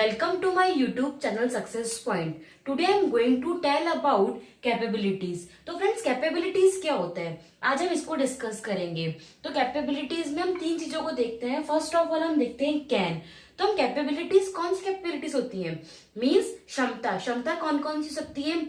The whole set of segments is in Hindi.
Welcome to my YouTube channel Success Point. Today I am going to tell about capabilities. तो फ्रेंड्स कैपेबिलिटीज क्या होता है आज हम इसको डिस्कस करेंगे। तो कैपेबिलिटीज में हम तीन चीजों को देखते हैं। फर्स्ट ऑफ ऑल हम देखते हैं कैन। तो हम कैपेबिलिटीज कौन सी कैपेबिलिटीज होती हैं मींस क्षमता। क्षमता कौन कौन सी सकती है।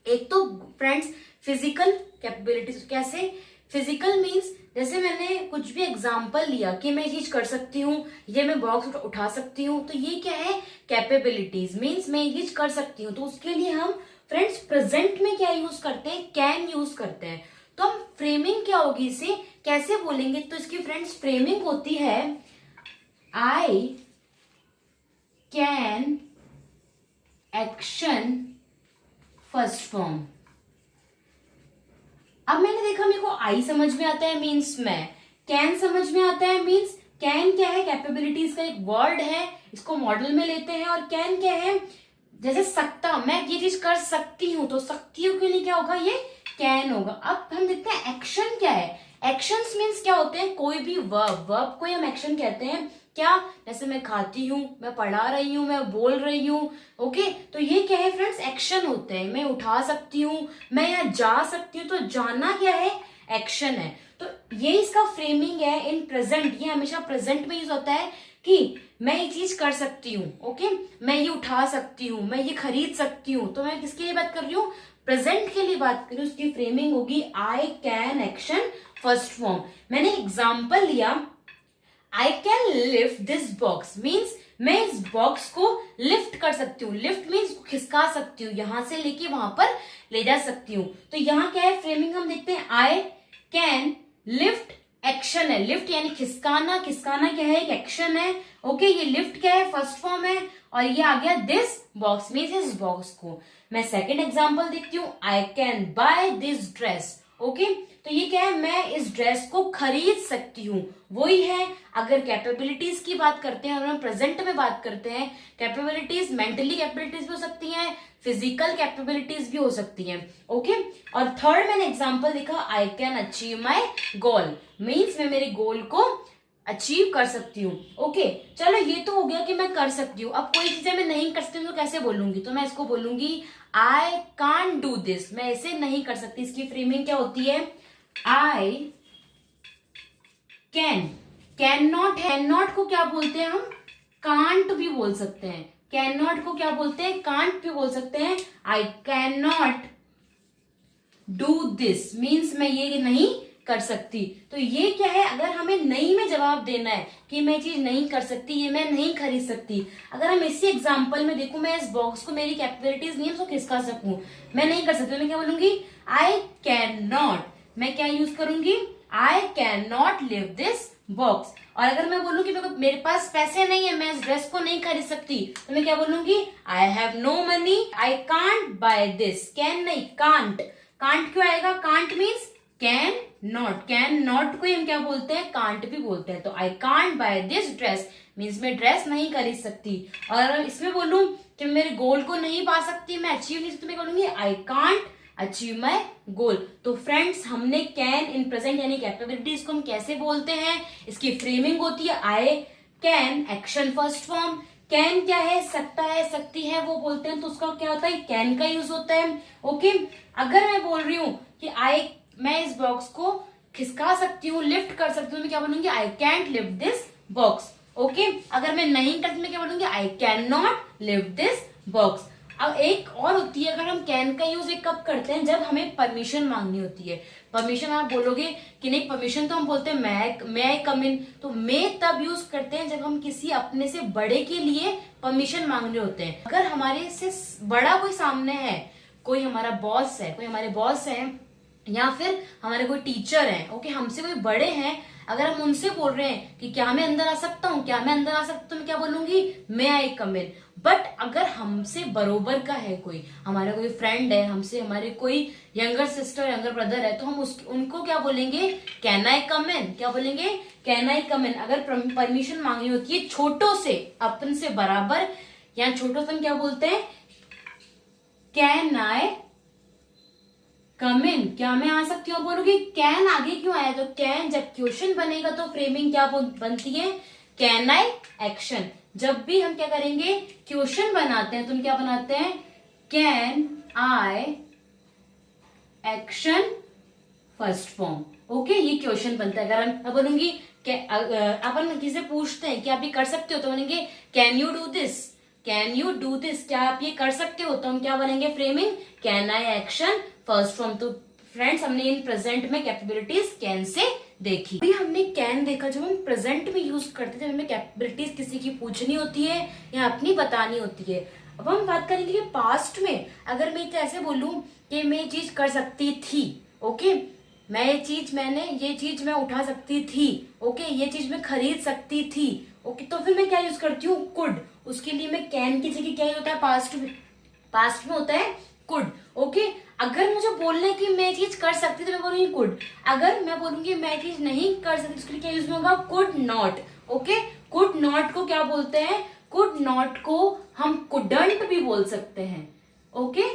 एक तो फ्रेंड्स फिजिकल कैपेबिलिटीज। कैसे फिजिकल मींस जैसे मैंने कुछ भी एग्जाम्पल लिया कि मैं चीज कर सकती हूँ, ये मैं बॉक्स उठा सकती हूँ, तो ये क्या है कैपेबिलिटीज मींस मैं ये चीज कर सकती हूँ। तो उसके लिए हम फ्रेंड्स प्रेजेंट में क्या यूज करते हैं, कैन यूज करते हैं। तो हम फ्रेमिंग क्या होगी इसे कैसे बोलेंगे, तो इसकी फ्रेंड्स फ्रेमिंग होती है I can action first form. अब मैंने देखा मेरे को आई समझ में आता है मींस मैं, कैन समझ में आता है मींस कैन क्या है कैपेबिलिटीज का एक वर्ड है, इसको मॉडल में लेते हैं। और कैन क्या है जैसे सकता, मैं ये चीज कर सकती हूँ, तो सकती हूँ के लिए क्या होगा ये कैन होगा। अब हम देखते हैं एक्शन क्या है। एक्शंस मींस क्या होते हैं कोई भी वर्ब, वर्ब को हम एक्शन कहते हैं। क्या जैसे मैं खाती हूँ, मैं पढ़ा रही हूँ, मैं बोल रही हूँ, ओके। तो ये क्या है फ्रेंड्स एक्शन होते हैं। मैं उठा सकती हूँ, मैं यहाँ जा सकती हूँ, तो जाना क्या है एक्शन है। तो ये इसका फ्रेमिंग है इन प्रेजेंट। ये हमेशा प्रेजेंट में यूज होता है कि मैं ये चीज कर सकती हूँ, ओके। मैं ये उठा सकती हूँ, मैं ये खरीद सकती हूँ। तो मैं किसके लिए बात कर रही हूँ, प्रेजेंट के लिए बात कर रही हूँ। उसकी फ्रेमिंग होगी I can action first form. मैंने एग्जाम्पल लिया I can lift this box means मैं इस बॉक्स को लिफ्ट कर सकती हूँ। लिफ्ट मीन्स खिसका सकती हूँ, यहां से लेके वहां पर ले जा सकती हूँ। तो यहाँ क्या है फ्रेमिंग हम देखते हैं आई कैन लिफ्ट एक्शन है। लिफ्ट यानी खिसकाना, खिसकाना क्या है एक एक्शन है, ओके। ये लिफ्ट क्या है फर्स्ट फॉर्म है। और ये आ गया दिस बॉक्स मीन्स इस बॉक्स को। मैं सेकेंड एग्जाम्पल देखती हूँ I can by this dress, okay. तो ये क्या है मैं इस ड्रेस को खरीद सकती हूँ, वही है। अगर कैपेबिलिटीज की बात करते हैं और हम प्रेजेंट में बात करते हैं, कैपेबिलिटीज मेंटली कैपेबिलिटीज भी हो सकती हैं, फिजिकल कैपेबिलिटीज भी हो सकती हैं, ओके। और थर्ड मैंने एग्जांपल देखा I can achieve my goal means मैं मेरे गोल को अचीव कर सकती हूँ, ओके। चलो ये तो हो गया कि मैं कर सकती हूँ। अब कोई चीजें मैं नहीं कर सकती हूँ तो कैसे बोलूंगी, तो मैं इसको बोलूंगी आई कांट डू दिस, मैं ऐसे नहीं कर सकती। इसकी फ्रेमिंग क्या होती है I can not. Can not को क्या बोलते हैं हम कांट भी बोल सकते हैं। कैन नॉट को क्या बोलते हैं कांट भी बोल सकते हैं। I can not do this means मैं ये नहीं कर सकती। तो ये क्या है अगर हमें नहीं में जवाब देना है कि मैं चीज नहीं कर सकती, ये मैं नहीं खरीद सकती। अगर हम इसी एग्जांपल में देखो मैं इस बॉक्स को मेरी कैपेबिलिटीज नहीं है उसको खिसका सकूं, मैं नहीं कर सकती, मैं क्या बोलूंगी आई कैन नॉट। मैं क्या यूज करूंगी I can not live this box. और अगर मैं बोलूं कि मेरे पास पैसे नहीं है, मैं इस ड्रेस को नहीं खरीद सकती, तो मैं क्या बोलूंगी I have no money, I can't buy this. Can नहीं कांट। कांट क्यों आएगा, can't means can not. Can not को हम क्या बोलते हैं कांट भी बोलते हैं। तो आई can't buy this dress means मैं ड्रेस नहीं खरीद सकती। और इसमें बोलूं कि मेरे गोल को नहीं पा सकती, मैं अचीव नहीं सकती, मैं बोलूंगी आई कांट अचीव माई गोल। तो फ्रेंड्स हमने कैन इन प्रेजेंट यानी कैपेबिलिटीज को हम कैसे बोलते हैं, इसकी फ्रेमिंग होती है I can action first form. Can क्या है सकता है, सकती है वो बोलते हैं, तो उसका क्या होता है कैन का यूज होता है, ओके। अगर मैं बोल रही हूं कि मैं इस बॉक्स को खिसका सकती हूँ, लिफ्ट कर सकती हूँ, मैं क्या बोलूंगी I can't lift this box, okay. अगर मैं नहीं करती मैं क्या बोलूंगी I can not lift this box. अब एक और होती है अगर हम कैन का यूज कब करते हैं जब हमें परमिशन मांगनी होती है। परमिशन आप बोलोगे कि नहीं परमिशन तो हम बोलते हैं मैं कम इन, तो मैं तब यूज करते हैं जब हम किसी अपने से बड़े के लिए परमिशन मांगने होते हैं। अगर हमारे से बड़ा कोई सामने है, कोई हमारा बॉस है, कोई हमारे बॉस है या फिर हमारे कोई टीचर हैं, ओके, हमसे कोई बड़े हैं, अगर हम उनसे बोल रहे हैं कि क्या मैं अंदर आ सकता हूँ, क्या मैं अंदर आ सकता हूँ, तो मैं क्या बोलूंगी मैं आई कम इन। बट अगर हमसे बरोबर का है कोई, हमारा कोई फ्रेंड है, हमसे हमारे कोई यंगर सिस्टर यंगर ब्रदर है, तो हम उनको क्या बोलेंगे कैन आई कम इन। क्या बोलेंगे कैन आई कम इन। अगर परमिशन मांगनी होती है छोटों से, अपन से बराबर या छोटों से, हम क्या बोलते हैं कैन आई कम इन, क्या मैं आ सकती हूँ। बोलोगे कैन आगे क्यों आया, तो कैन जब क्वेश्चन बनेगा तो फ्रेमिंग क्या बनती है कैन आई एक्शन। जब भी हम क्या करेंगे, क्वेश्चन बनाते हैं, तो हम क्या बनाते हैं, can I action first form. Okay, ये क्वेश्चन बनता है। अगर मैं बोलूंगी अपन किसी से पूछते हैं कि आप ये कर सकते हो, तो बोलेंगे can you do this, can you do this, क्या आप ये कर सकते हो, तो हम क्या बोलेंगे, framing can I action first form. तो फ्रेंड्स, हमने इन प्रेजेंट में कैपेबिलिटीज कैन से देखी। अभी हमने कैन देखा, जब हम प्रेजेंट में यूज करते थे, हमें कैपेबिलिटीज किसी की पूछनी होती है या अपनी बतानी होती है। अब हम बात करेंगे कि पास्ट में अगर मैं ऐसे बोलूं कि मैं ये चीज कर सकती थी, ओके, मैंने ये चीज मैं उठा सकती थी, ओके, ये चीज मैं खरीद सकती थी, ओके, तो फिर मैं क्या यूज करती हूँ, कुड। उसके लिए मैं कैन की जगह क्या होता है, पास्ट में होता है कुड। ओके, अगर मुझे बोलना है कि मैं चीज कर सकती, तो मैं बोलूंगी कुड। अगर मैं बोलूंगी मैं चीज नहीं कर सकती, उसके लिए क्या यूज होगा, could not. Okay, could not को क्या बोलते हैं, कुड नॉट को हम कुडंट भी बोल सकते हैं। ओके,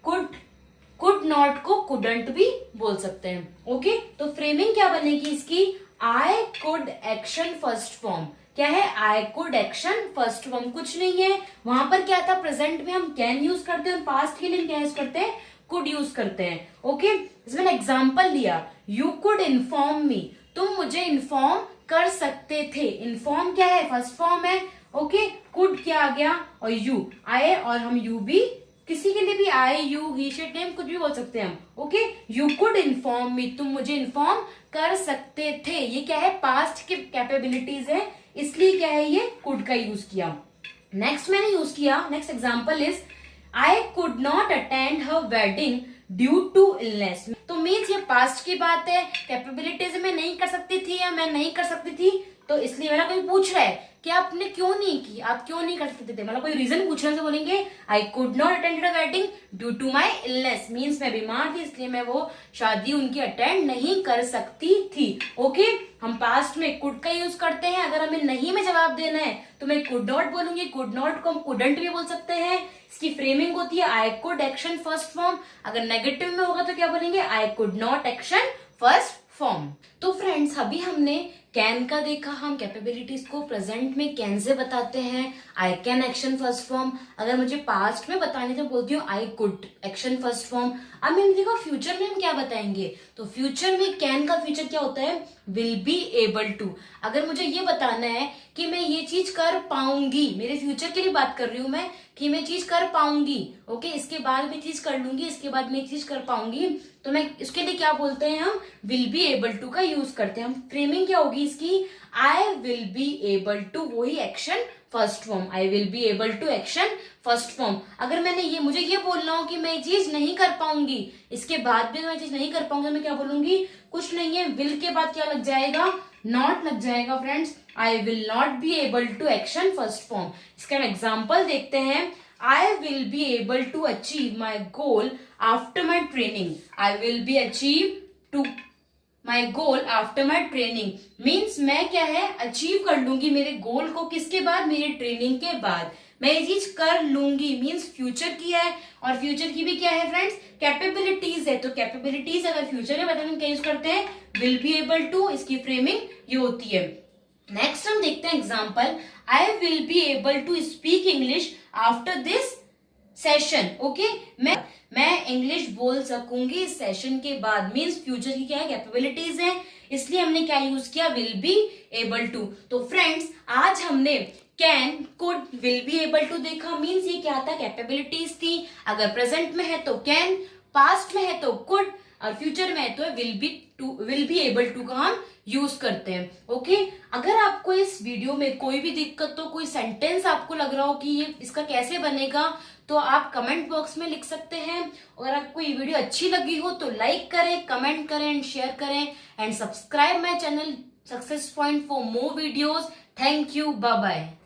कुड नॉट को कुडंट भी बोल सकते हैं। ओके, तो फ्रेमिंग क्या बनेगी इसकी, I could action first form. क्या है, I could action first form, कुछ नहीं है। वहां पर क्या था, प्रेजेंट में हम कैन यूज करते हैं और पास्ट के लिए क्या यूज करते हैं, कुड यूज करते हैं। ओके, इसमें एग्जाम्पल लिया, यू कुड इन्फॉर्म मी, तुम मुझे इन्फॉर्म कर सकते थे। इन्फॉर्म क्या है, फर्स्ट फॉर्म है। ओके, कुड क्या आ गया, और यू आए, और हम यू भी किसी के लिए भी आई, यू, ही, शिट, नेम कुछ भी बोल सकते हैं हम। Okay, you could inform me, तुम मुझे इन्फॉर्म कर सकते थे। ये क्या है, पास्ट की कैपेबिलिटीज है, इसलिए क्या है, ये कुड का यूज किया। नेक्स्ट मैंने यूज किया, next example is I could not attend her wedding due to illness. तो मीन्स ये पास्ट की बात है, कैपेबिलिटीज में नहीं कर सकती थी या मैं नहीं कर सकती थी, तो इसलिए मेरा कोई पूछ रहा है कि आपने क्यों नहीं की, आप क्यों नहीं कर सकते थे, मतलब कोई रीजन पूछ रहे हैं, तो बोलेंगे I could not attend a wedding due to my illness, means मैं बीमार थी, इसलिए मैं वो शादी उनकी अटेंड नहीं कर सकती थी। ओके, हम पास्ट में कुड का यूज करते हैं। अगर हमें नहीं में जवाब देना है तो मैं कुड नॉट बोलूंगी, कुड नॉट को हम कुडंट भी बोल सकते हैं। इसकी फ्रेमिंग होती है I could action first form. अगर नेगेटिव में होगा तो क्या बोलेंगे, I could not action first form. तो फ्रेंड्स, अभी हमने कैन का देखा, हम कैपेबिलिटीज को प्रेजेंट में कैन से बताते हैं, I can action first form. अगर मुझे पास्ट में बताने तो बोलती हूँ I could action first form. अब मैंने देखा फ्यूचर में हम क्या बताएंगे, तो फ्यूचर में कैन का फ्यूचर क्या होता है, विल बी एबल टू। अगर मुझे ये बताना है कि मैं ये चीज कर पाऊंगी, मेरे फ्यूचर के लिए बात कर रही हूं मैं, कि मैं चीज कर पाऊंगी, ओके, इसके बाद मैं चीज कर लूंगी, इसके बाद मैं चीज कर पाऊंगी, तो मैं इसके लिए क्या बोलते हैं, हम विल बी एबल टू का यूज करते हैं। हम फ्रेमिंग क्या होगी इसकी, I will be able to, वही action first form, I will be able to action first form. अगर मैंने मुझे ये बोलना हो कि मैं चीज नहीं कर पाऊंगी, इसके बाद भी मैं चीज नहीं कर पाऊंगी, मैं क्या बोलूंगी, कुछ नहीं है, विल के बाद क्या लग जाएगा, नॉट लग जाएगा। Friends, I will not be able to action first form. इसका हम एग्जाम्पल देखते हैं, I will be able to achieve my goal after my training. I will be achieve to my goal after my training, means मैं क्या है, अचीव कर लूंगी मेरे गोल को, किसके बाद, मेरी ट्रेनिंग के बाद मैं ये चीज कर लूंगी, मीन्स फ्यूचर की है, और फ्यूचर की भी क्या है फ्रेंड्स, कैपेबिलिटीज है। तो कैपेबिलिटीज अगर फ्यूचर में बताने क्या यूज करते हैं, विल बी एबल टू, इसकी फ्रेमिंग ये होती है। नेक्स्ट हम देखते हैं example, I will be able to speak English after this session. Okay, मैं इंग्लिश बोल सकूंगी इस सेशन के बाद, मीन्स फ्यूचर की क्या है, कैपेबिलिटीज है, इसलिए हमने क्या यूज किया, विल बी एबल टू। तो फ्रेंड्स, आज हमने can, could, will be able to देखा, मीन्स ये क्या था, कैपेबिलिटीज थी। अगर प्रेजेंट में है तो कैन, पास्ट में है तो कुड, और फ्यूचर में है तो विल बी एबल टू का हम यूज करते हैं। ओके, अगर आपको इस वीडियो में कोई भी दिक्कत हो, कोई सेंटेंस आपको लग रहा हो कि ये इसका कैसे बनेगा, तो आप कमेंट बॉक्स में लिख सकते हैं। अगर आपको ये वीडियो अच्छी लगी हो तो लाइक करें, कमेंट करें एंड शेयर करें, and subscribe my channel Success Point for more videos. Thank you, bye bye.